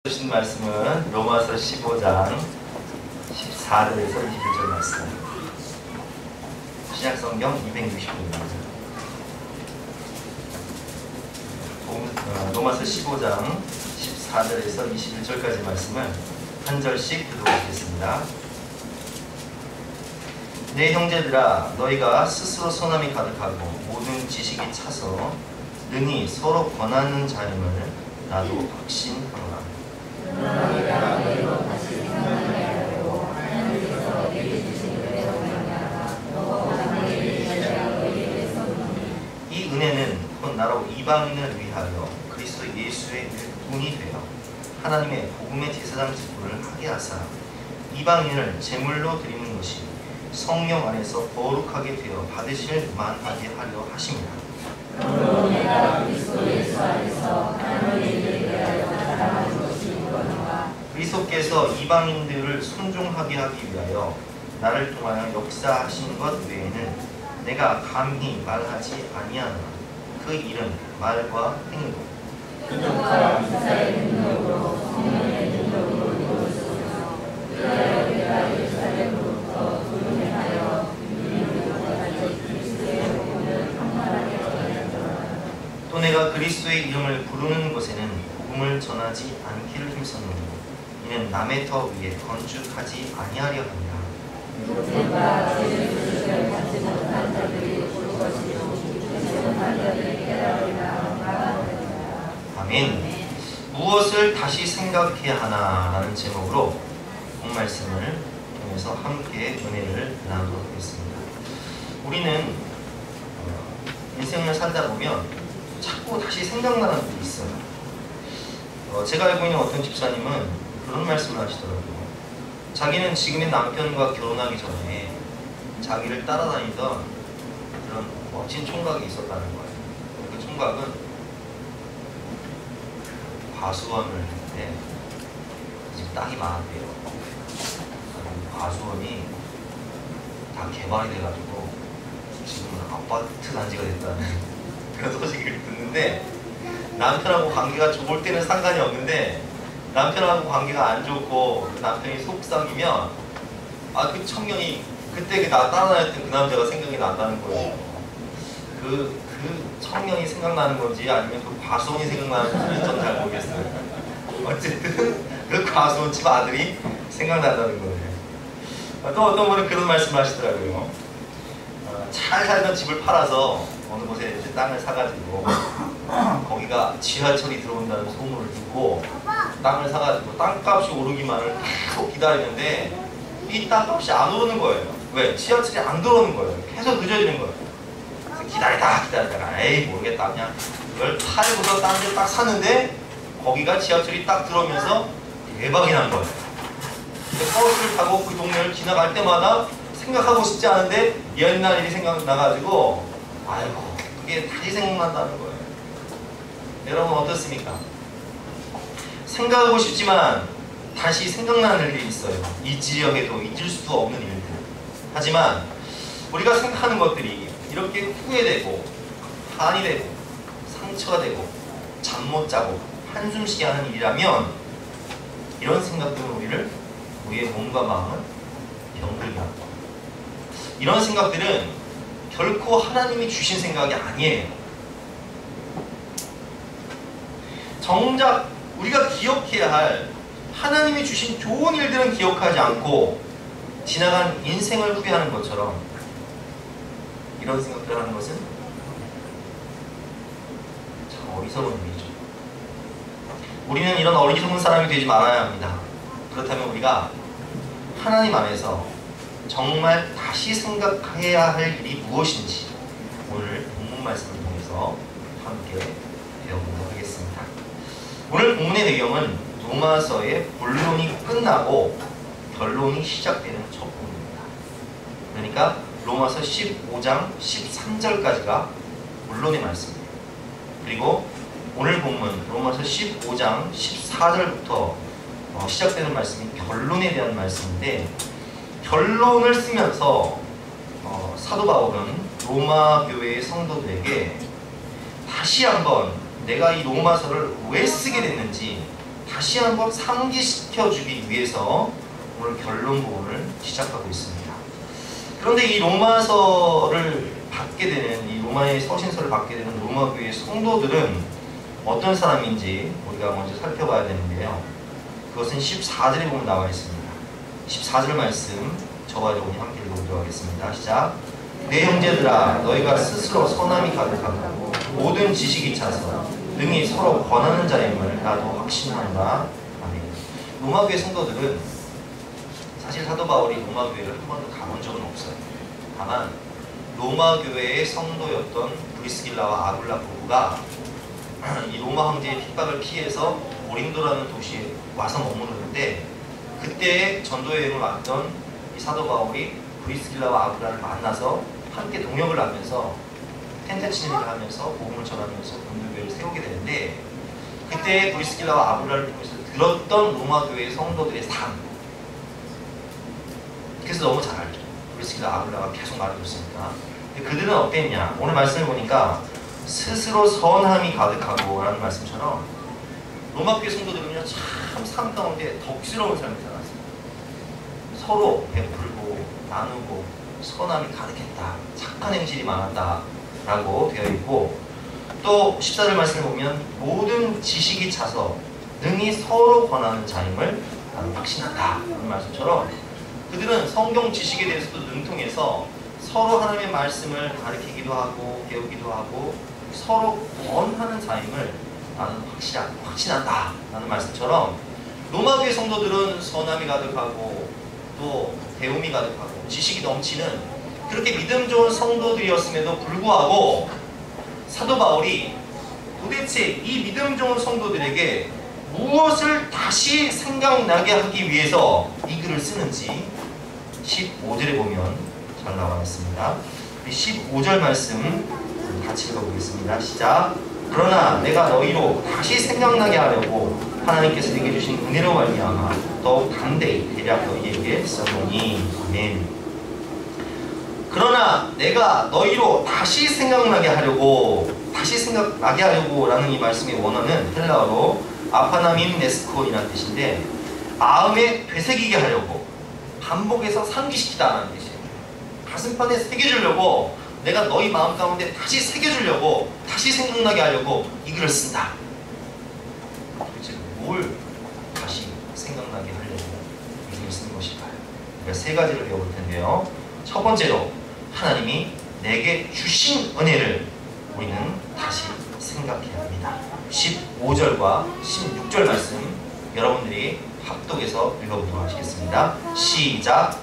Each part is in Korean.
주신 말씀은 로마서 15장 14절에서 21절 말씀. 신약성경 260쪽입니다. 로마서 15장 14절에서 21절까지 말씀을 한 절씩 교독하겠습니다. 내 형제들아, 너희가 스스로 선함이 가득하고 모든 지식이 차서 능히 서로 권하는 자임을 나도 확신하노라. 이 은혜는 곧 나로 이방인을 위하여 그리스도 예수의 일꾼이 되어 하나님의 복음의 제사장 직분을 하게 하사 이방인을 제물로 드리는 것이 성령 안에서 거룩하게 되어 받으실 만하게 하려 하심이라. 그러므로 내가 그리스도 예수 안에서 하나님의 일을 위하여 나타나는 것이 이거니와 그리스도께서 이방인들을 순종하게 하기 위하여 나를 통하여 역사하신 것 외에는 내가 감히 말하지 아니하노라. 그 일은 말과 행위로 그들과 기사의 능력으로 성령의 능력으로 이루어지며 그리하여 내가 예루살렘으로부터 도용하여 유리로까지 그리스도의 복음을 강만하게 전하였더라. 또 내가 그리스도의 이름을 부르는 곳에는 복음을 전하지 않기를 힘썼노니 이는 남의 터 위에 건축하지 아니하려 함이라. 내가 죄를 받지 못한 자들이 볼 것이요 죄 못한 자들이 깨달으리라. 아멘. 무엇을 다시 생각해야 하나라는 제목으로 본 말씀을 통해서 함께 은혜를 나누도록 하겠습니다. 우리는 인생을 살다 보면 자꾸 다시 생각나는 일이 있어요. 제가 알고 있는 어떤 집사님은 그런 말씀을 하시더라고요. 자기는 지금의 남편과 결혼하기 전에 자기를 따라다니던 그런 멋진 총각이 있었다는 거예요. 그 총각은 과수원을 했는데 지금 땅이 많았대요. 과수원이 다 개발이 돼가지고 지금은 아파트 단지가 됐다는 그런 소식을 듣는데 남편하고 관계가 좋을 때는 상관이 없는데 남편하고 관계가 안 좋고 그 남편이 속삭이면 그 청년이 그때 나 따라다녔던 그 남자가 생각이 난다는 거예요. 그 청년이 생각나는 건지 아니면 그 과수원이 생각나는 건지 저는 잘 모르겠어요. 어쨌든 그 과수원 집 아들이 생각난다는 거예요. 또 어떤 분은 그런 말씀을 하시더라고요. 잘 살던 집을 팔아서 어느 곳에 이제 땅을 사가지고 거기가 지하철이 들어온다는 소문을 듣고 땅을 사가지고 땅값이 오르기만을 계속 기다리는데 이 땅값이 안 오르는 거예요. 왜? 지하철이 안 들어오는 거예요. 계속 늦어지는 거예요. 기다리다가 에이 모르겠다 그냥 그걸 팔고서 딴 데 딱 샀는데 거기가 지하철이 딱 들어오면서 대박이 난 거예요. 버스를 타고 그 동네를 지나갈 때마다 생각하고 싶지 않은데 옛날 일이 생각나가지고 아이고 그게 다시 생각난다는 거예요. 여러분 어떻습니까? 생각하고 싶지만 다시 생각나는 일이 있어요. 잊으려해도 잊을 수도 없는 일들. 하지만 우리가 생각하는 것들이 이렇게 후회되고 한이 되고 상처가 되고 잠 못 자고 한숨 쉬게 하는 일이라면 이런 생각들은 우리의 몸과 마음을 병들게 합니다. 이런 생각들은 결코 하나님이 주신 생각이 아니에요. 정작 우리가 기억해야 할 하나님이 주신 좋은 일들은 기억하지 않고 지나간 인생을 후회하는 것처럼 이런 생각들을 하는 것은 참 어리석은 일이죠. 우리는 이런 어리석은 사람이 되지 말아야 합니다. 그렇다면 우리가 하나님 안에서 정말 다시 생각해야 할 일이 무엇인지 오늘 본문 말씀을 통해서 함께 배워보도록 하겠습니다. 오늘 본문의 배경은 로마서의 본론이 끝나고 결론이 시작되는 첫 부분입니다. 그러니까 로마서 15장 13절까지가 본론의 말씀이에요. 그리고 오늘 본문 로마서 15장 14절부터 시작되는 말씀이 결론에 대한 말씀인데 결론을 쓰면서 사도 바울은 로마 교회의 성도들에게 다시 한번 내가 이 로마서를 왜 쓰게 됐는지 다시 한번 상기시켜주기 위해서 오늘 결론 부분을 시작하고 있습니다. 그런데 이 로마서를 받게 되는, 이 로마의 서신서를 받게 되는 로마교회 성도들은 어떤 사람인지 우리가 먼저 살펴봐야 되는데요. 그것은 14절에 보면 나와 있습니다. 14절 말씀 저와 여러분이 함께 읽어보도록 하겠습니다. 시작. 내 형제들아, 너희가 스스로 선함이 가득하고 모든 지식이 차서 능히 서로 권하는 자임을 나도 확신한다. 아멘. 로마교회 성도들은 사실 사도 바울이 로마교회를 한 번도 가본 적은 없어요. 다만 로마교회의 성도였던 브리스길라와 아굴라 부부가 이 로마 황제의 핍박을 피해서 고린도라는 도시에 와서 머무르는데, 그때 전도 여행을 왔던 이 사도 바울이 브리스길라와 아굴라를 만나서 함께 동역을 하면서 텐트 치는 일을 하면서 복음을 전하면서 공동교회를 세우게 되는데, 그때 브리스길라와 아굴라를 통해서 들었던 로마교회의 성도들의 삶, 그래서 너무 잘 알죠. 브리스길라 아굴라가 계속 말해줬으니까. 그들은 어땠냐? 오늘 말씀을 보니까 스스로 선함이 가득하고 라는 말씀처럼 로마교회 성도들은요, 참 삶 가운데 덕스러운 삶을 살았습니다. 서로 베풀고 나누고 선함이 가득했다, 착한 행실이 많았다 라고 되어 있고, 또 14절 말씀을 보면 모든 지식이 차서 능히 서로 권하는 자임을 나는 확신한다 라는 말씀처럼 그들은 성경 지식에 대해서도 능통해서 서로 하나님의 말씀을 가르치기도 하고 배우기도 하고 서로 권하는 자임을 나는 확신한다 라는 말씀처럼, 로마교회 성도들은 선함이 가득하고 또 배움이 가득하고 지식이 넘치는 그렇게 믿음 좋은 성도들이었음에도 불구하고 사도 바울이 도대체 이 믿음 좋은 성도들에게 무엇을 다시 생각나게 하기 위해서 이 글을 쓰는지 15절에 보면 잘 나와 있습니다. 15절 말씀 같이 읽어보겠습니다. 시작. 그러나 내가 너희로 다시 생각나게 하려고 하나님께서 내게 주신 은혜로 말미암아 더욱 담대히 대략 너희에게 써보니. 아멘. 그러나 내가 너희로 다시 생각나게 하려고 라는 이 말씀의 원어는 헬라어로 아파나민 네스콘이라는 뜻인데, 마음에 되새기게 하려고, 반복해서 상기시키다라는 뜻이에요. 가슴판에 새겨주려고, 내가 너희 마음 가운데 다시 새겨주려고, 다시 생각나게 하려고 이 글을 쓴다. 도대체 뭘 다시 생각나게 하려고 이 글을 쓴 것일까요? 그러니까 세 가지를 배워볼 텐데요. 첫 번째로, 하나님이 내게 주신 은혜를 우리는 다시 생각해야 합니다. 15절과 16절 말씀 여러분들이 합독해서 읽어보도록 하시겠습니다. 시작.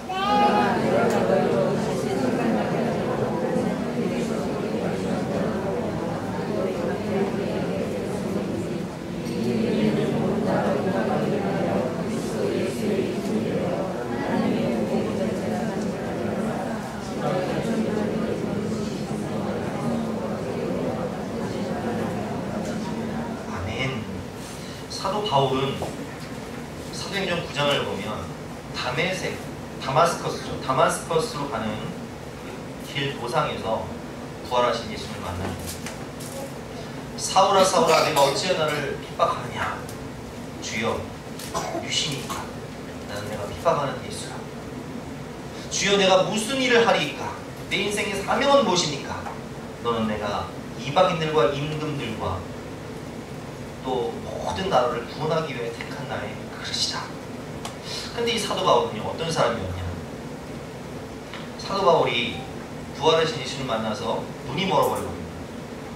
사도 바울은 사도행전 9장을 보면 다마스커스로 가는 길 도상에서 부활하신 예수님을 만납니다. 사울아 사울아 내가 어찌하여 나를 핍박하느냐. 주여 유심이니까 나는 내가 핍박하는 예수라. 주여 내가 무슨 일을 하리이까. 내 인생의 사명은 무엇입니까. 너는 내가 이방인들과 임금들과 또 모든 나라를 구원하기 위해 택한 나의 그릇이다. 근데 이 사도 바울은요, 어떤 사람이었냐. 사도 바울이 부활하신 예수를 만나서 눈이 멀어버리거든요.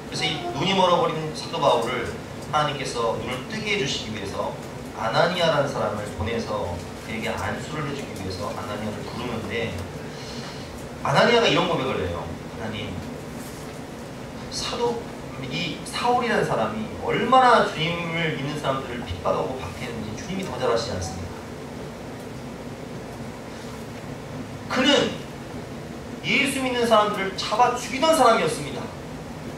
그래서 이 눈이 멀어버린 사도 바울을 하나님께서 눈을 뜨게 해주시기 위해서 아나니아라는 사람을 보내서 그에게 안수를 해주기 위해서 아나니아를 부르는데, 아나니아가 이런 고백을 해요. 하나님, 이 사울이라는 사람이 얼마나 주님을 믿는 사람들을 핍박하고 박해했는지 주님이 더 잘 아시지 않습니까? 그는 예수 믿는 사람들을 잡아 죽이던 사람이었습니다.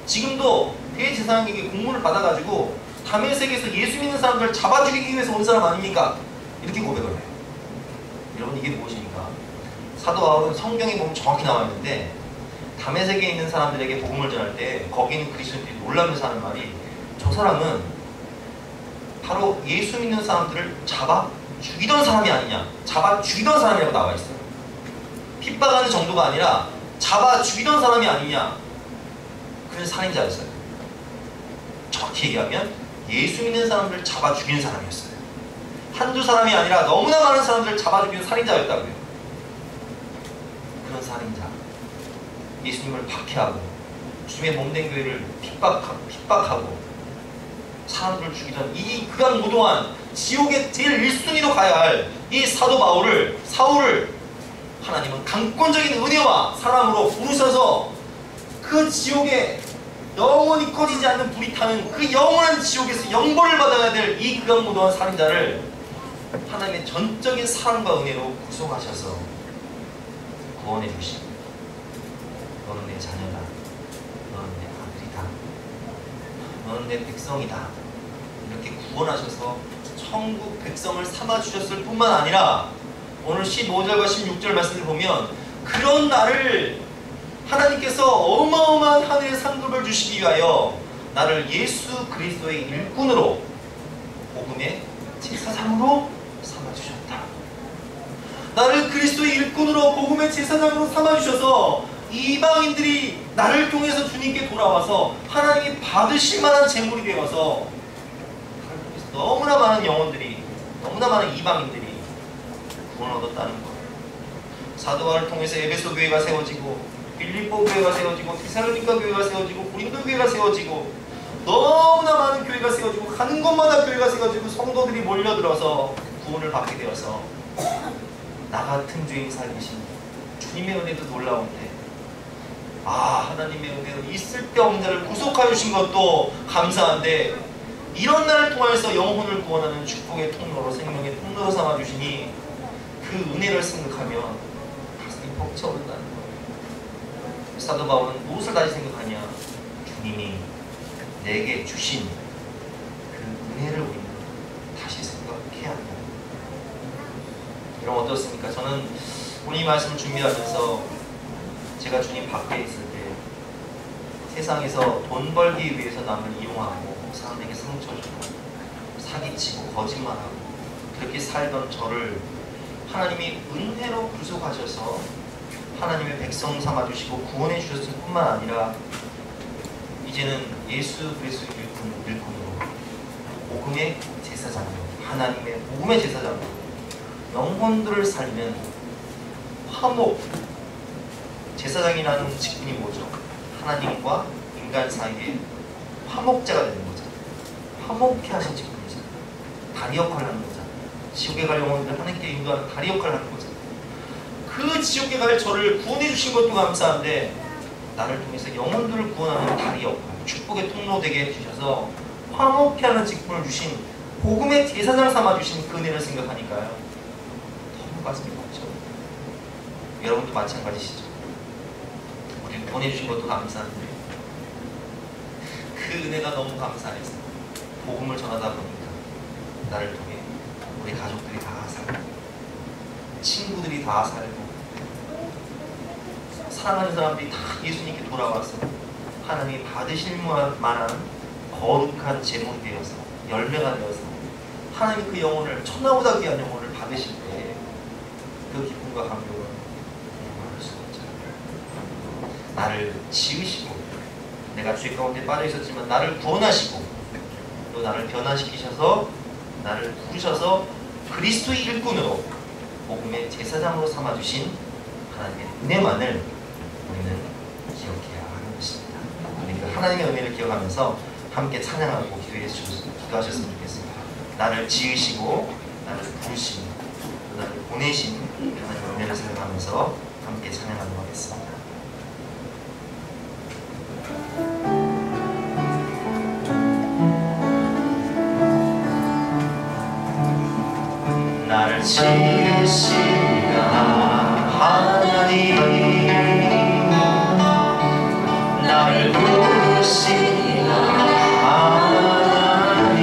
지금도 대제사장에게 공문을 받아가지고 다메섹에서 예수 믿는 사람들을 잡아 죽이기 위해서 온 사람 아닙니까? 이렇게 고백을 해요. 여러분, 이게 무엇입니까? 사도 바울은 성경에 보면 정확히 나와 있는데, 다메섹에 있는 사람들에게 복음을 전할 때 거기 있는 그리스도인들이 놀라면서 하는 말이, 저 사람은 바로 예수 믿는 사람들을 잡아 죽이던 사람이 아니냐, 잡아 죽이던 사람이라고 나와 있어요. 핍박하는 정도가 아니라 잡아 죽이던 사람이 아니냐, 그런 살인자였어요. 정확히 얘기하면 예수 믿는 사람들을 잡아 죽이는 사람이었어요. 한두 사람이 아니라 너무나 많은 사람들을 잡아 죽이는 살인자였다고요. 그런 살인자, 예수님을 박해하고 주님의 몸된 교회를 핍박하고 사람들을 죽이던 이 극악무도한 지옥의 제일 1순위로 가야 할 이 사도 사울을 하나님은 강권적인 은혜와 사랑으로 부르셔서 그 지옥에 영원히 꺼지지 않는 불이 타는 그 영원한 지옥에서 영벌을 받아야 될 이 극악무도한 살인자를 하나님의 전적인 사랑과 은혜로 구속하셔서 구원해 주시고, 너는 내 자녀다, 너는 내 아들이다, 너는 내 백성이다, 이렇게 구원하셔서 천국 백성을 삼아주셨을 뿐만 아니라 오늘 15절과 16절 말씀을 보면 그런 나를 하나님께서 어마어마한 하늘의 상급을 주시기 위하여 나를 예수 그리스도의 일꾼으로 복음의 제사장으로 삼아주셨다. 나를 그리스도의 일꾼으로 복음의 제사장으로 삼아주셔서 이방인들이 나를 통해서 주님께 돌아와서 하나님이 받으실 만한 제물이 되어서 너무나 많은 영혼들이, 너무나 많은 이방인들이 구원을 얻었다는 것. 사도 바울을 통해서 에베소 교회가 세워지고, 빌립보 교회가 세워지고, 데살로니가 교회가 세워지고, 고린도 교회가 세워지고, 너무나 많은 교회가 세워지고, 가는 곳마다 교회가 세워지고, 성도들이 몰려들어서 구원을 받게 되어서 나 같은 죄인 살리신 주님의 은혜도 놀라운데, 하나님의 은혜는 있을 데 없는 자를 구속하여 주신 것도 감사한데, 이런 날을 통해서 영혼을 구원하는 축복의 통로로, 생명의 통로로 삼아주시니 그 은혜를 생각하면 가슴이 벅차오른다는 거예요. 사도 바울은 무엇을 다시 생각하냐? 주님이 내게 주신 그 은혜를 우리는 다시 생각해야 한다. 여러분 어떻습니까? 저는 오늘 이 말씀을 준비하면서 제가 주님 밖에 있을 때 세상에서 돈 벌기 위해서 남을 이용하고 사람에게 상처 주고 사기치고 거짓말하고 그렇게 살던 저를 하나님이 은혜로 구속하셔서 하나님의 백성 삼아주시고 구원해 주셨을 뿐만 아니라 이제는 예수 그리스도의 일꾼으로 복음의 제사장으로, 하나님의 복음의 제사장으로 영혼들을 살리는 화목, 제사장이라는 직분이 뭐죠? 하나님과 인간 사이에 화목자가 되는 거죠. 화목케 하신 직분이잖아요. 다리 역할을 하는 거잖아요. 지옥에 갈 영혼들 하나님께 인도하는 다리 역할을 하는 거잖아요. 그 지옥에 갈 저를 구원해 주신 것도 감사한데 나를 통해서 영혼들을 구원하는 다리 역할, 축복의 통로 되게 해주셔서 화목케 하는 직분을 주신 복음의 제사장 삼아주신 그 은혜를 생각하니까요 너무 가슴이 벅차요. 여러분도 마찬가지시죠? 우리를 구원해 주신 것도 감사한데 그 은혜가 너무 감사해서 복음을 전하다 보니까 나를 통해 우리 가족들이 다 살고 친구들이 다 살고 사랑하는 사람들이 다 예수님께 돌아와서 하나님이 받으실 만한 거룩한 제물이 되어서 열매가 되어서 하나님 그 영혼을 천하보다 귀한 영혼을 받으실 때 그 기쁨과 감격은 말할 수 없잖아요. 나를 지으시고 내가 죄 가운데 빠져 있었지만 나를 구원하시고 또 나를 변화시키셔서 나를 부르셔서 그리스도의 일꾼으로 복음의 제사장으로 삼아주신 하나님의 은혜만을 우리는 기억해야 하는 것입니다. 우리가 하나님의 은혜를 기억하면서 함께 찬양하고 기도하셨으면 좋겠습니다. 나를 지으시고 나를 부르시고 나를 보내신 하나님의 은혜를 생각하면서 함께 찬양하도록 하겠습니다. 나를 지으시가 하나님, 나를 부르시가 하나님,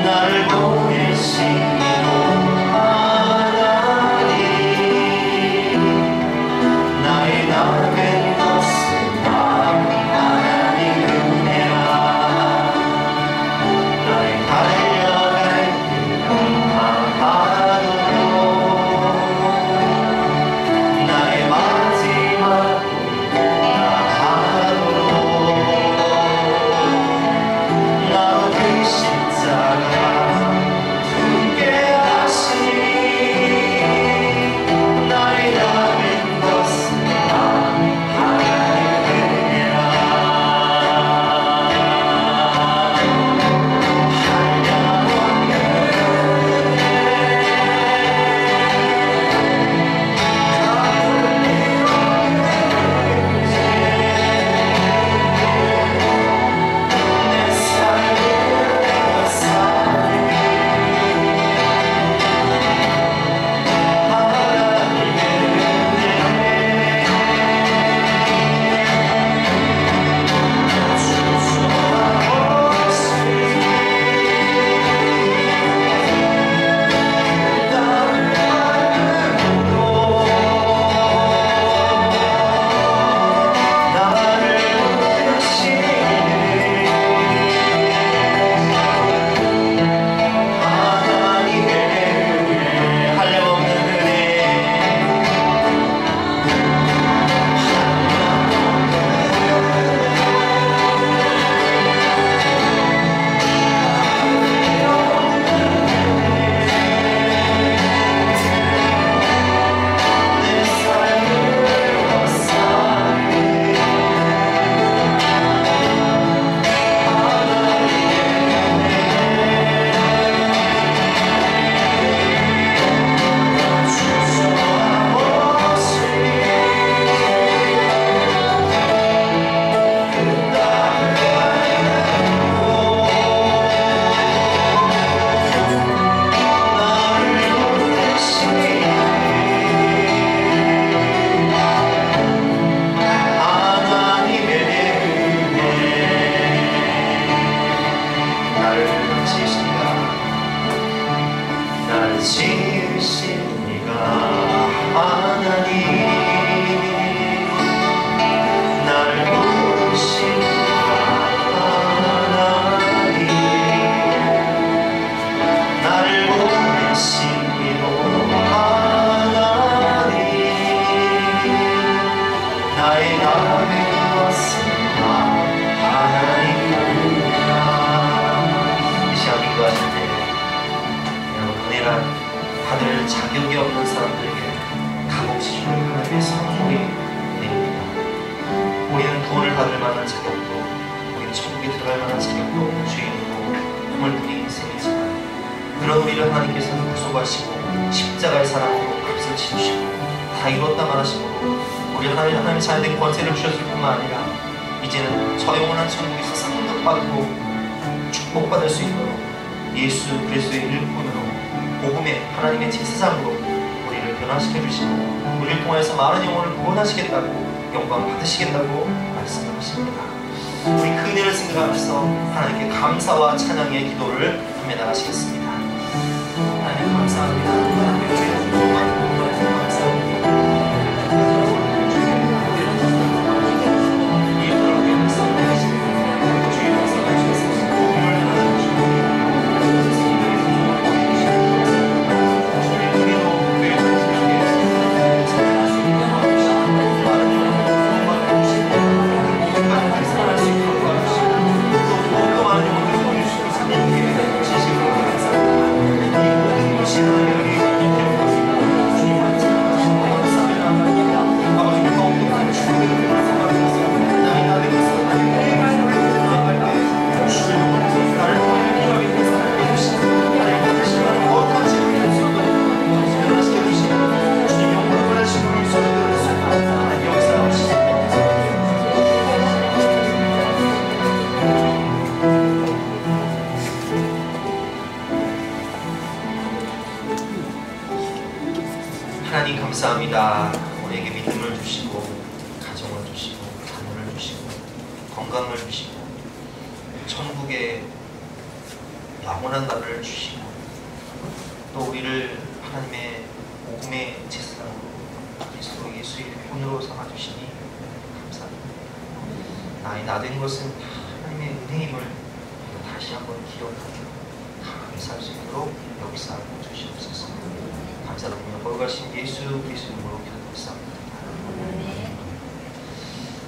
나를 보내시고 하나님, 나의 나된 것은 다 하나님 은혜라. 지으신 이가 하나님, 나를 부르신 이가 하나님, 나를 보내신 이도 하나님, 나의 남은 것은 다 하나님이라. 이 시간 기도하실 때 여러분, 은혜란 다들 자격이 없는 사람들에게 값없이 주는 하나님의 선물이 됩니다. 우리는 구원을 받을 만한 자격도, 우리는 천국에 들어갈 만한 자격도 없는 죄인이고 허물뿐인 인생이지만, 그런 우리를 하나님께서는 구속하시고 십자가의 사랑으로 값을 치르시고 다 이뤘다 말하심으로 우리 하나님의 자녀된 권세를 주셨을 뿐만 아니라 이제는 저 영원한 천국에서 상급받고 축복받을 수 있도록 예수 그리스도의 일꾼으로 복음의 하나님의 제사장으로 우리를 변화시켜 주시고 우리를 통해서 많은 영혼을 구원하시겠다고, 영광 받으시겠다고 말씀하십니다. 우리 그 은혜를 생각하면서 하나님께 감사와 찬양의 기도를 하며 나가시겠습니다. 하나님 감사합니다. 하나님 감사합니다. 우리에게 믿음을 주시고 가정을 주시고 자녀를 주시고 건강을 주시고 천국의 영원한 나라를 주시고 또 우리를 하나님의 복음의 제사장으로 그리스도 예수의 일꾼으로 삼아주시니 감사합니다. 나의 나된 것은 하나님의 은혜임을 다시 한번 기억하며 감사할 수 있도록 역사하고 주시옵소서. 감사드리며 거룩하신 예수 그리스도 이름으로 기도드립니다.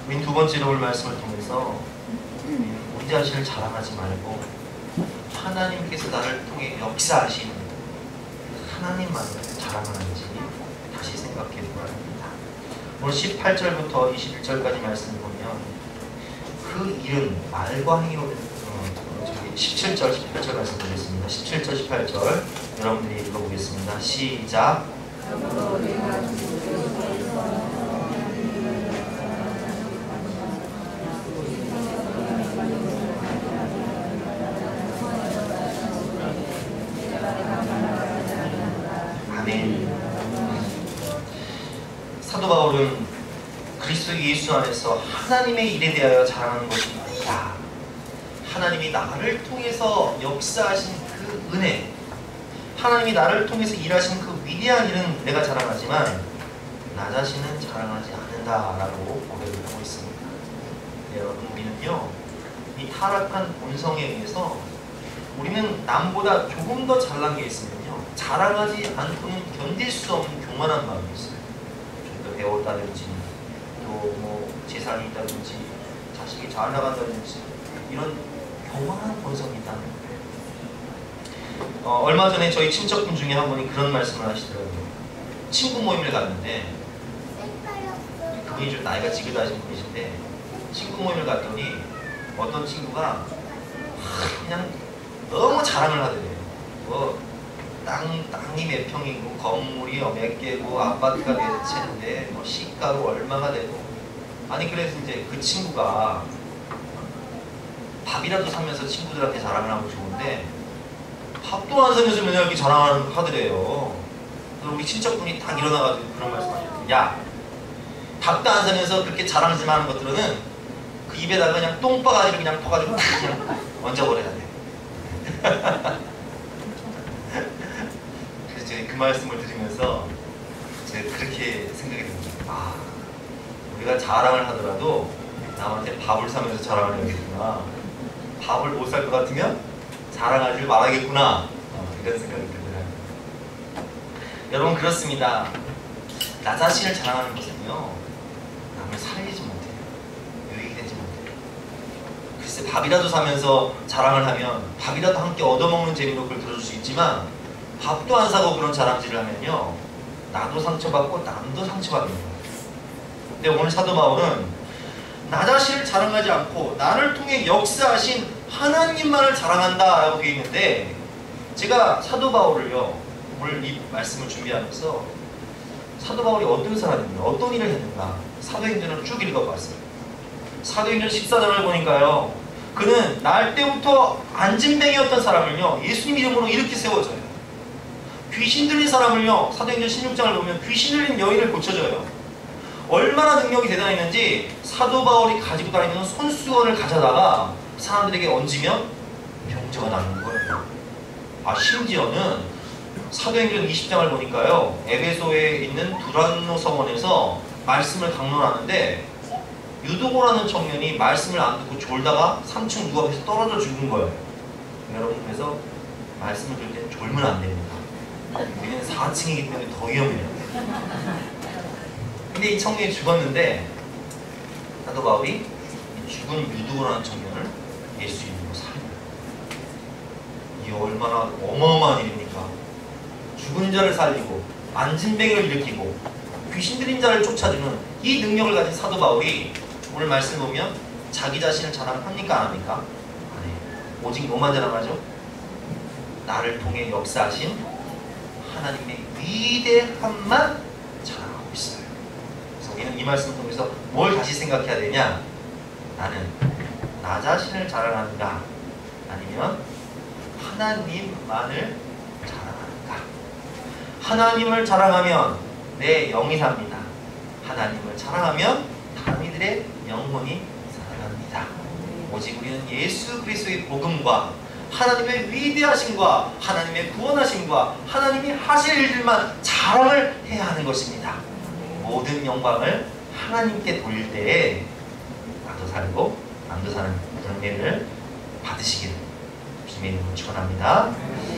우린 두 번째로 올 말씀을 통해서 우리 자신을 자랑하지 말고 하나님께서 나를 통해 역사하시는 하나님만을 자랑하는지 다시 생각해 보아야 합니다. 오늘 18절부터 21절까지 말씀을 보면 그 일은 말과 행위로 17절, 18절 말씀드리겠습니다. 17절, 18절 여러분들이 읽어보겠습니다. 시작. 아멘. 사도 바울은 그리스도 예수 안에서 하나님의 일에 대하여 자랑하는 것이 아니다. 하나님이 나를 통해서 역사하신 그 은혜, 하나님이 나를 통해서 일하신 그 위대한 일은 내가 자랑하지만 나 자신은 자랑하지 않는다라고 고백을 하고 있습니다. 네, 여러분, 우리는요 이 타락한 본성에 의해서 우리는 남보다 조금 더 잘난 게 있으면요 자랑하지 않고는 견딜 수 없는 교만한 마음이 있어요. 좀 더 배웠다든지 또 뭐 재산이 있다든지 자식이 잘 나간다든지 이런 교만한 본성이 있다는 거예요. 얼마 전에 저희 친척분 중에 한 분이 그런 말씀을 하시더라고요. 친구 모임을 갔는데 그분이 좀 나이가 지긋하신 분이신데 친구 모임을 갔더니 어떤 친구가 그냥 너무 자랑을 하더래요. 뭐 땅이 몇 평이고 건물이 몇 개고 아파트가 몇 채인데 뭐 시가가 얼마가 되고, 아니 그래서 이제 그 친구가 밥이라도 사면서 친구들한테 자랑을 하면 좋은데 밥도 안 사면서 맨날 이렇게 자랑을 하더래요. 그래서 우리 친척분이 딱 일어나가지고 그런 말씀하셨어요. 야, 밥도 안 사면서 그렇게 자랑하지 마는 것들은 그 입에다가 그냥 똥바가지를 그냥 퍼가지고 그냥 얹어버려야 돼. 그래서 그 말씀을 들으면서 제가 그렇게 생각이 듭니다. 아, 우리가 자랑을 하더라도 남한테 밥을 사면서 자랑을 해야겠구나. 밥을 못 살 것 같으면 자랑하지 말아야겠구나. 이런 생각이 들더라고요. 여러분, 그렇습니다. 나 자신을 자랑하는 것은요, 남을 살리지 못해요. 유익이 되지 못해요. 글쎄, 밥이라도 사면서 자랑을 하면 밥이라도 함께 얻어먹는 재미로 그걸 들어줄 수 있지만, 밥도 안 사고 그런 자랑질을 하면요, 나도 상처받고 남도 상처받는 거예요. 근데 오늘 사도 바울은 나 자신을 자랑하지 않고 나를 통해 역사하신 하나님만을 자랑한다 라고 되어 있는데, 제가 사도 바울을요, 오늘 이 말씀을 준비하면서 사도 바울이 어떤 사람인가, 어떤 일을 했는가 사도행전을 쭉 읽어봤어요. 사도행전 14장을 보니까요, 그는 날 때부터 안진뱅이였던 사람을요, 예수님 이름으로 이렇게 세워져요. 귀신 들린 사람을요, 사도행전 16장을 보면 귀신 들린 여인을 고쳐줘요. 얼마나 능력이 대단했는지 사도 바울이 가지고 다니는 손수건을 가져다가 사람들에게 얹으면 병자가 나는 거예요. 아, 심지어는 사도행전 20장을 보니까요, 에베소에 있는 두란노 성원에서 말씀을 강론하는데 유도고라는 청년이 말씀을 안 듣고 졸다가 3층 누워서 떨어져 죽은 거예요. 여러분, 그래서 말씀을 들을 때는 졸면 안 됩니다. 우리는 4층이기 때문에 더 위험해요. 근데 이 청년이 죽었는데 사도 바울이 죽은 유도고라는 청년을 예수 이름으로 살려요. 이게 얼마나 어마어마한 일입니까? 죽은 자를 살리고 안진뱅이를 일으키고 귀신 들린 자를 쫓아주는 이 능력을 가진 사도 바울이 오늘 말씀 보면 자기 자신을 자랑합니까? 안 합니까? 안 해요. 오직 뭐만 자랑하죠? 나를 통해 역사하신 하나님의 위대함만 자랑하고 있어요. 그래서 우리는 이 말씀을 통해서 뭘 다시 생각해야 되냐? 나는 나 자신을 자랑하는가? 아니면 하나님만을 자랑하는가? 하나님을 자랑하면 내 영이 삽니다. 하나님을 자랑하면 다른 이들의 영혼이 살아납니다. 오직 우리는 예수 그리스도의 복음과 하나님의 위대하심과 하나님의 구원하심과 하나님이 하실 일들만 자랑을 해야 하는 것입니다. 모든 영광을 하나님께 돌릴 때에 나도 살고 남도 사는 그런 예를 받으시기를 주님의 이름으로 축원합니다.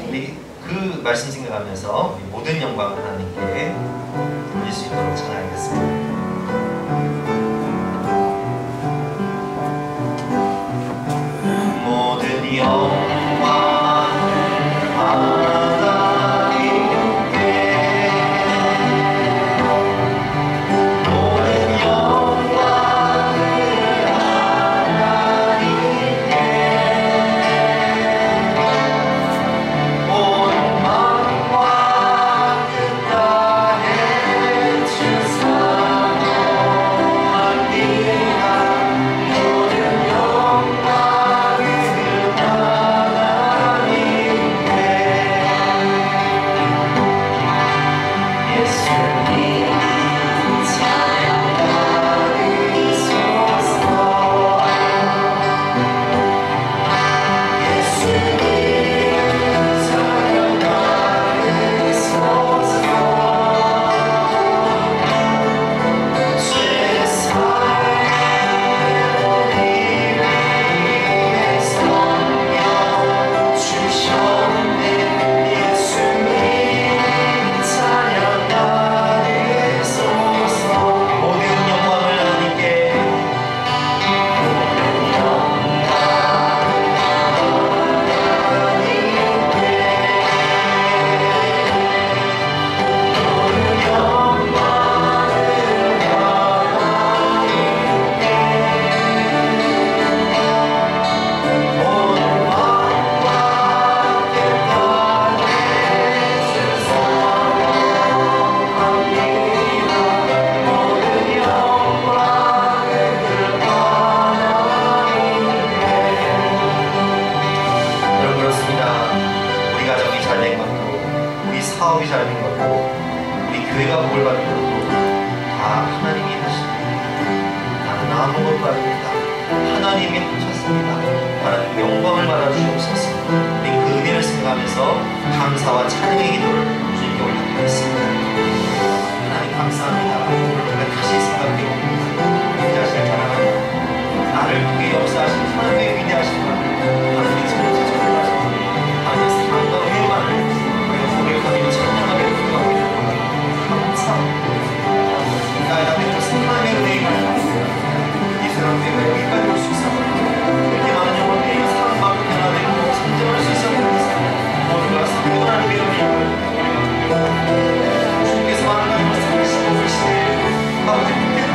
우리 그 말씀 생각하면서 우리 모든 영광을 하나님께 돌릴 수 있도록 찬양하겠습니다. 모든 영광을 하나님께, 모든 영광을 하나님께, 온 만과 끝 땅에 주사 사업이 잘 된 것도 우리 교회가 복을 받는 것도 다 하나님이 하신 일입니다. 나는 아무것도 아닙니다. 하나님이 하셨습니다. 하나님 영광을 받아주시옵소서. 우리 그 은혜를 생각하면서 감사와 찬양의 기도를 주님 우리에게 올리기로 했습니다. 하나님 감사합니다. 우리가 다시 생각해봅니다. 우리 자신을 자랑합니다. 나를 통해 역사하신 하나님의 위대하신 하나님의 천지 전능하신 하나님의 사랑과 은혜만을 우리가 고백하며 찬양하며 기도하고 있는 감사합니다. 나의 남의 하나님의 은혜가 이 사람 때문에 여기까지 올 수 있어. 이렇게 많은 영혼들이 사랑받고 변화되고 성장할 수 있어. 모두가 성경을 하나님의 은혜를 주님께서 많은 가지고 살리시고 계시네. 아버지 그때도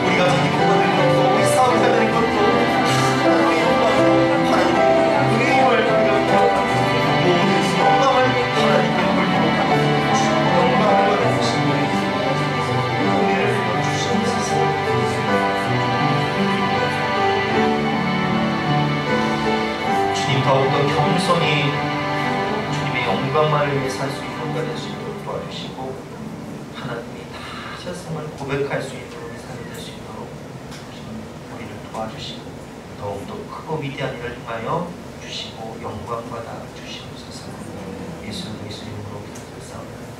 우리가 자기 것들을 것도 우리 싸움을 해야 되는 것도 하나님의 영광으로 하나님의 은혜를 우리가 모든 영광을 하나님께 돌리고 주님의 영광을 받으시고 은혜를 주시옵소서. 주님 더욱더 겸손히 주님의 영광만을 위해 살 수 있는 우리가 될 수 있도록 도와주시고 하나님이 다 하셨음을 고백할 수 있는 우리 삶이 될 수 있도록 주님 우리를 도와주시고 더욱더 크고 위대한 일을 행하여 주시고 영광 받아 주시옵소서. 예수 그리스도 이름으로 기도드렸사옵나다.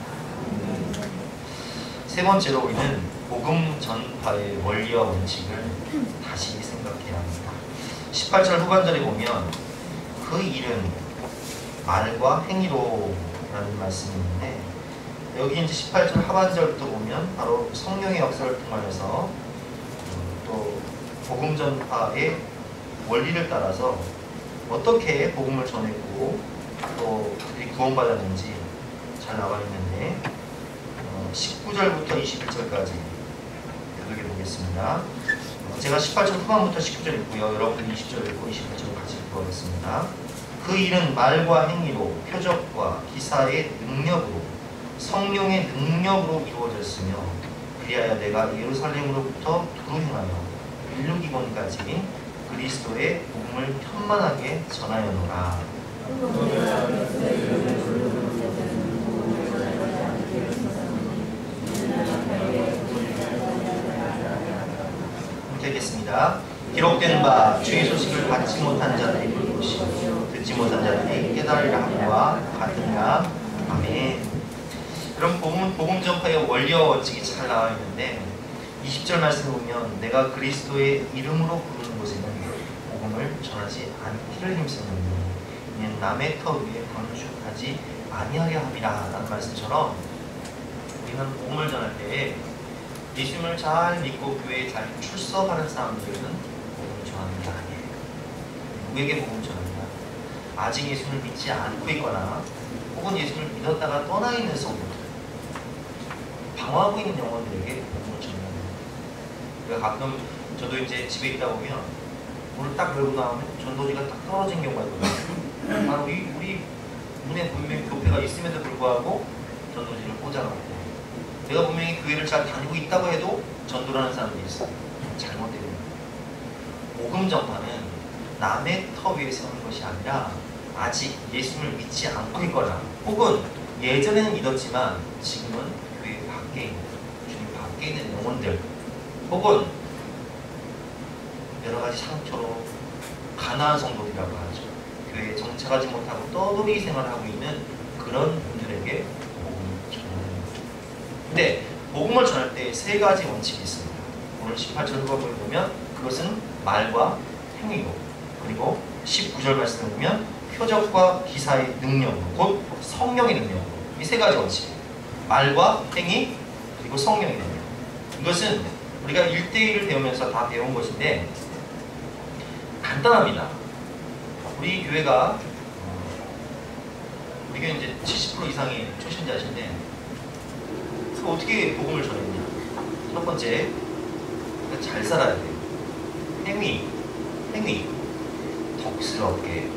세 번째로 우리는 복음 전파의 원리와 원칙을 다시 생각해야 합니다. 18절 후반절에 보면 그 일은 말과 행위로 라는 말씀이 있는데 여기 이제 18절 하반절부터 보면 바로 성령의 역사를 통하여서 또 복음 전파의 원리를 따라서 어떻게 복음을 전했고 또 그들이 구원받았는지 잘 나와 있는데 19절부터 21절까지 교독해 보겠습니다. 제가 18절 후반부터 19절 읽고요. 여러분들 20절 읽고 21절 같이 읽어보겠습니다. 그 일은 말과 행위로 표적과 기사의 능력으로 성령의 능력으로 이루어졌으며 그리하여 내가 예루살렘으로부터 두루 행하여 일루기곤까지 그리스도의 복음을 편만하게 전하여노라. 되겠습니다. 기록된 바 주의 소식을 받지 못한 자들이 부르시고 듣지 못한 자들이 깨달으리라 함과 같으니라. 아멘. 여러분 복음 전파의 원리와 원칙이 잘 나와 있는데 20절 말씀을 보면 내가 그리스도의 이름으로 부르는 곳에는 복음을 전하지 않기를 힘쓰느니 이는 남의 터 위에 건축하지 아니하려 함이라 라는 말씀처럼 우리는 복음을 전할 때 예수님을 잘 믿고 교회에 잘 출석하는 사람들은 복음을 전하는 게 아니에요. 누구에게 복음을 전하냐? 아직 예수님을 믿지 않고 있거나 혹은 예수님을 믿었다가 떠나 있는 성도들, 방황하고 있는 영혼들에게 복음을 전하는 거예요. 그러니까 가끔 저도 이제 집에 있다 보면 문을 딱 열고 나오면 전도지가 딱 떨어진 경우가 있거든요. 바로 우리 문에 분명히 교회가 있음에도 불구하고 전도지를 꽂아놓고 내가 분명히 교회를 잘 다니고 있다고 해도 전도를 하는 사람들이 있어요. 잘못되는 거예요. 복음 전파는 남의 터 위에 세우는 것이 아니라 아직 예수님을 믿지 않고 있거나 혹은 예전에는 믿었지만 지금은 교회 밖에 있는 주님 밖에 있는 영혼들 혹은 여러 가지 상처로 가난한 성도들이라고 하죠. 교회에 정착하지 못하고 떠돌이 생활을 하고 있는 그런 분들에게 근데 복음을 전할 때 세 가지 원칙이 있습니다. 오늘 18절 후반부에 보면 그것은 말과 행위로 그리고 19절 말씀을 보면 표적과 기사의 능력으로 곧 성령의 능력으로 이 세 가지 원칙 말과 행위 그리고 성령의 능력 이것은 우리가 1대1을 배우면서 다 배운 것인데 간단합니다. 우리 교회가 우리 교회 이제 70% 이상이 초신자신데 어떻게 복음을 전했냐? 첫 번째, 잘 살아야 돼요. 행위, 덕스럽게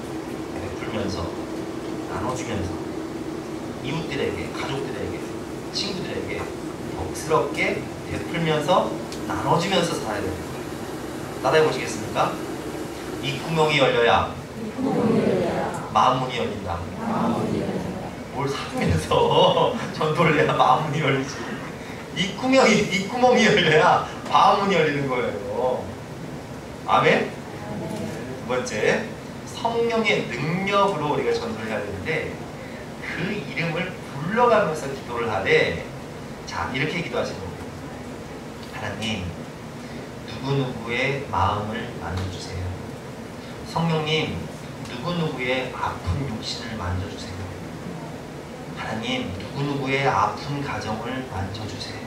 베풀면서 나눠주면서 이웃들에게, 가족들에게, 친구들에게 덕스럽게 베풀면서 나눠주면서 살아야 돼요. 따라해 보시겠습니까? 이 구멍이 열려야 마음문이 열린다. 뭘 사면서 전도를 해야 마음문이 열리지. 이 구멍이 열려야 마음문이 열리는 거예요. 아멘? 두 번째, 성령의 능력으로 우리가 전도를 해야 되는데 그 이름을 불러가면서 기도를 하되, 자, 이렇게 기도하시는 거예요. 하나님, 누구누구의 마음을 만져주세요. 성령님, 누구누구의 아픈 육신을 만져주세요. 하나님, 누구누구의 아픈 가정을 만져주세요.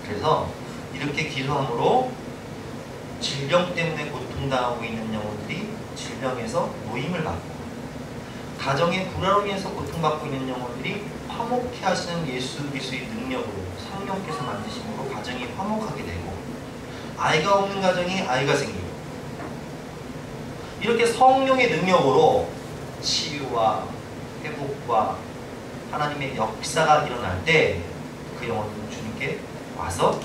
그래서 이렇게 기도함으로 질병 때문에 고통당하고 있는 영혼들이 질병에서 노임을 받고, 가정의 불화로 인해서 고통받고 있는 영혼들이 화목케 하시는 예수 그리스도의 능력으로 성령께서 만드심으로 가정이 화목하게 되고, 아이가 없는 가정이 아이가 생기고, 이렇게 성령의 능력으로 치유와 회복과 하나님의 역사가 일어날 때 그 영혼들은 주님께 와서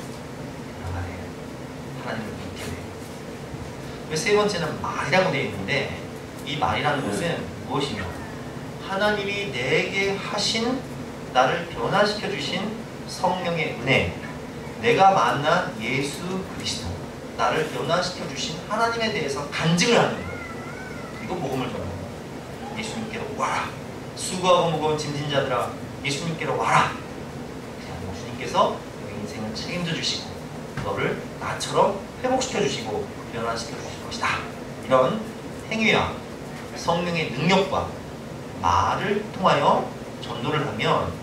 하나님을 믿게 돼요. 세 번째는 말이라고 되어 있는데, 이 말이라는 것은 무엇이냐? 하나님이 내게 하신, 나를 변화시켜 주신 성령의 은혜, 내가 만난 예수 그리스도, 나를 변화시켜 주신 하나님에 대해서 간증을 하는 거예요. 그리고 복음을 전하는 거예요. 예수님께로 와라. 수고하고 무거운 짐진 자들아, 예수님께로 와라. 주님께서 너의 인생을 책임져 주시고 너를 나처럼 회복시켜 주시고 변화시켜 주실 것이다. 이런 행위와 성령의 능력과 말을 통하여 전도를 하면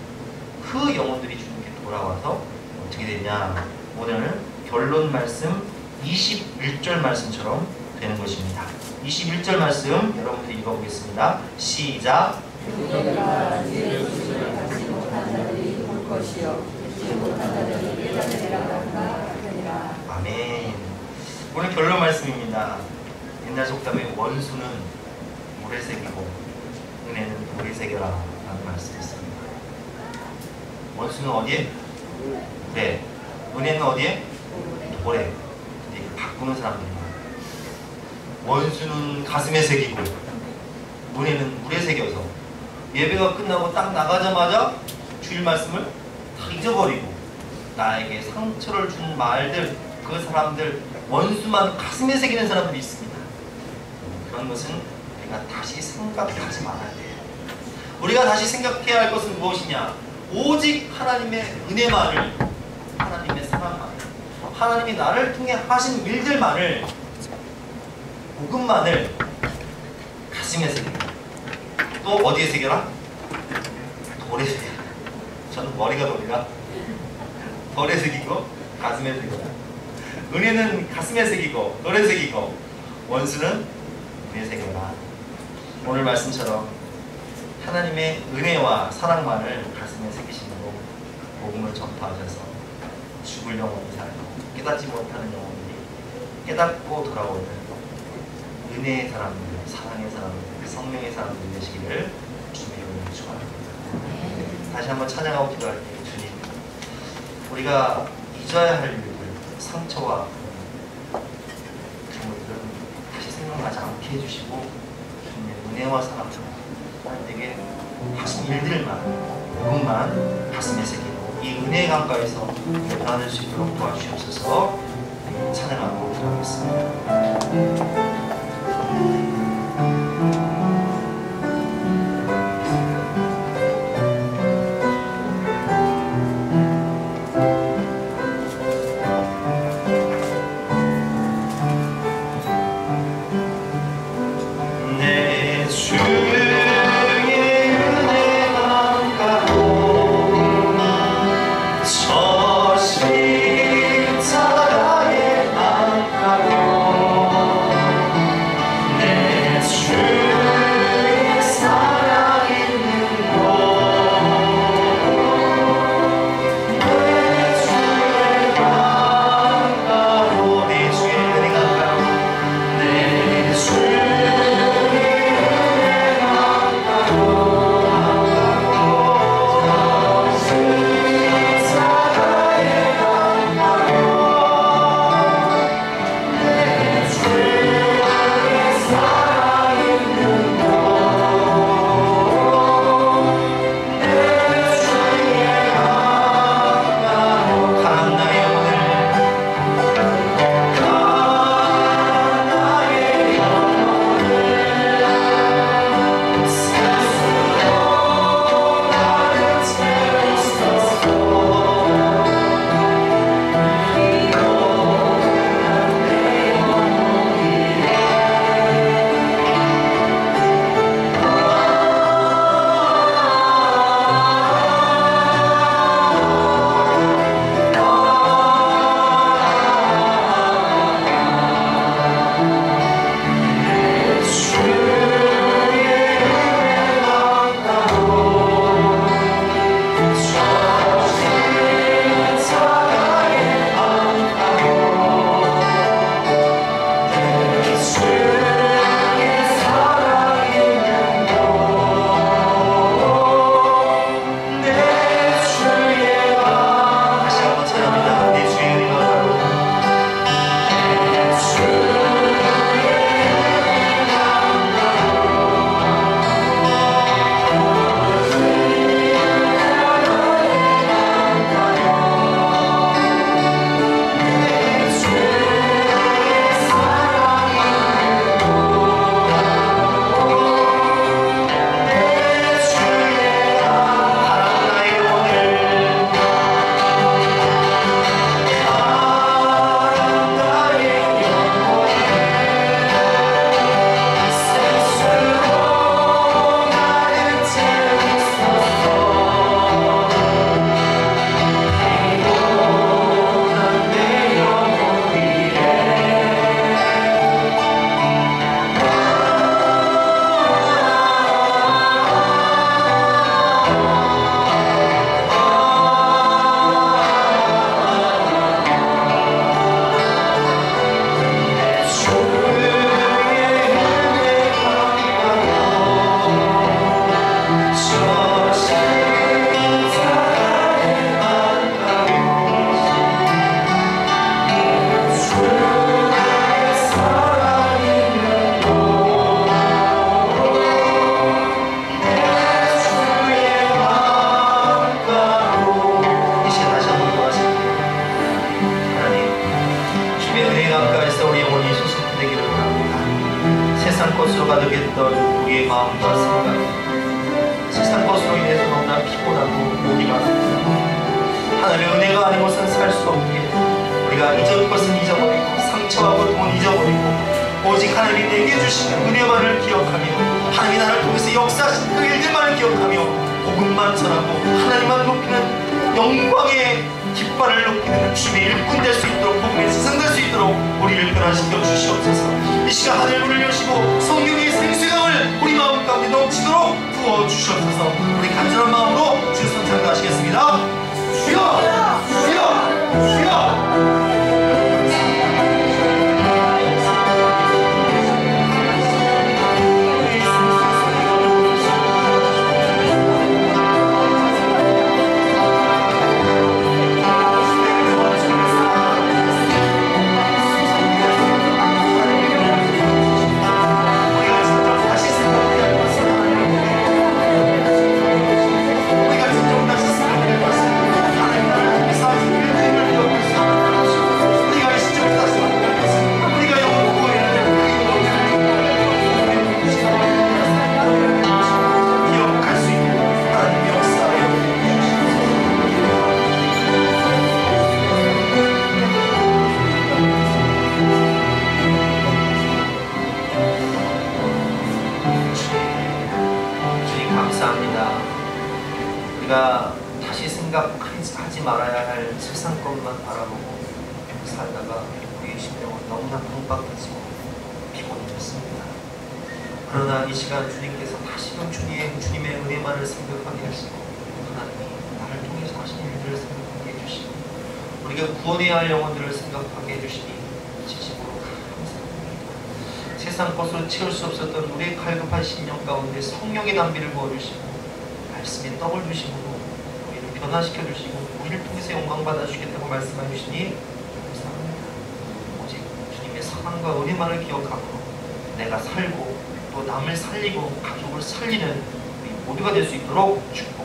그 영혼들이 주님께 돌아와서 어떻게 되냐? 오늘 결론 말씀 21절 말씀처럼 되는 것입니다. 21절 말씀 여러분들이 읽어보겠습니다. 시작. 내가 주의 주시를 받지 못한 자들이 볼 것이요 받지 못한 자들이 깨달으리라 하니라. 아멘. 오늘 결론 말씀입니다. 옛날 속담에 원수는 물에 새기고 은혜는 돌에 새겨라 라는 말씀이 있습니다. 원수는 어디에? 물에. 은혜는 어디에? 돌에. 근데 이걸 바꾸는 사람들입니다. 원수는 가슴에 새기고 은혜는 물에 새겨서 예배가 끝나고 딱 나가자마자 주일 말씀을 다 잊어버리고 나에게 상처를 준 말들, 그 사람들, 원수만 가슴에 새기는 사람들이 있습니다. 그런 것은 우리가 다시 생각하지 말아야 돼요. 우리가 다시 생각해야 할 것은 무엇이냐? 오직 하나님의 은혜만을, 하나님의 사랑만을, 하나님이 나를 통해 하신 일들만을, 복음만을 가슴에 새기고, 또 어디에 새겨라? 돌에 새겨라. 저는 머리가 돌이라 돌에 새기고 가슴에 새겨라. 은혜는 가슴에 새기고 돌에 새기고, 원수는 물에 새겨라. 오늘 말씀처럼 하나님의 은혜와 사랑만을 가슴에 새기심으로 복음을 전파하셔서 죽을 영혼이 살고 깨닫지 못하는 영혼들이 깨닫고 돌아오는 은혜의 사람들, 사랑의 사람들, 성령의 사람들 되시기를 주님의 이름으로 축원합니다. 다시 한번 찬양하고 기도할게요. 주님, 우리가 잊어야 할 일들, 상처와 그런 것들은 다시 생각나지 않게 해주시고, 주님의 은혜와 사랑을 하나님에게 하신 일들만, 복음만 가슴에 새기고 이 은혜의 강가에서 변화될 수 있도록 도와주시옵소서. 찬양하고 기도하겠습니다. 저 십자가의 안가로 것으로 가득했던 우리의 마음과 생각, 세상 것으로 인해서 너무나 피곤하고 목이 마르고 하나님의 은혜가 아닌 것은 살 수 없기에 우리가 잊은 것은 잊어버리고 상처하고 돈 잊어버리고 오직 하나님이 내게 주신 은혜만을 기억하며 하나님이 나를 통해서 역사하신 그 일들만을 기억하며 복음만 전하고 하나님만 높이는 영광의 깃발을 높이는 주님의 일꾼 될 수 있도록 복음의 스승 될 수 있도록 우리를 변화시켜 주시옵소서. 이 시간 하늘문을 여시고 성령의 생수강을 우리 마음 가운데 넘치도록 부어 주시옵소서. 우리 간절한 마음으로 주 선창하시겠습니다. 주여! 주여! 주여! 우리가 다시 생각하지 말아야 할 세상 것만 바라보고 살다가 우리의 심령은 너무나 강박해지고 피곤해졌습니다. 그러나 이 시간 주님께서 다시금 주님의 은혜만을 생각하게 하시고 하나님이 나를 통해서 하신 일들을 생각하게 해주시고 우리가 구원해야 할 영혼들을 생각하게 해주시니 진심으로 감사합니다. 세상 것으로 채울 수 없었던 우리의 갈급한 심령 가운데 성령의 담비를 부어주시고 말씀에 떡을 주심으로 우리를 변화시켜 주시고 우리를 통해서 영광 받아주시겠다고 말씀해 주시니 감사합니다. 오직 주님의 사랑과 은혜만을 기억하고 내가 살고 또 남을 살리고 가족을 살리는 우리 모두가 될 수 있도록 축복합니다.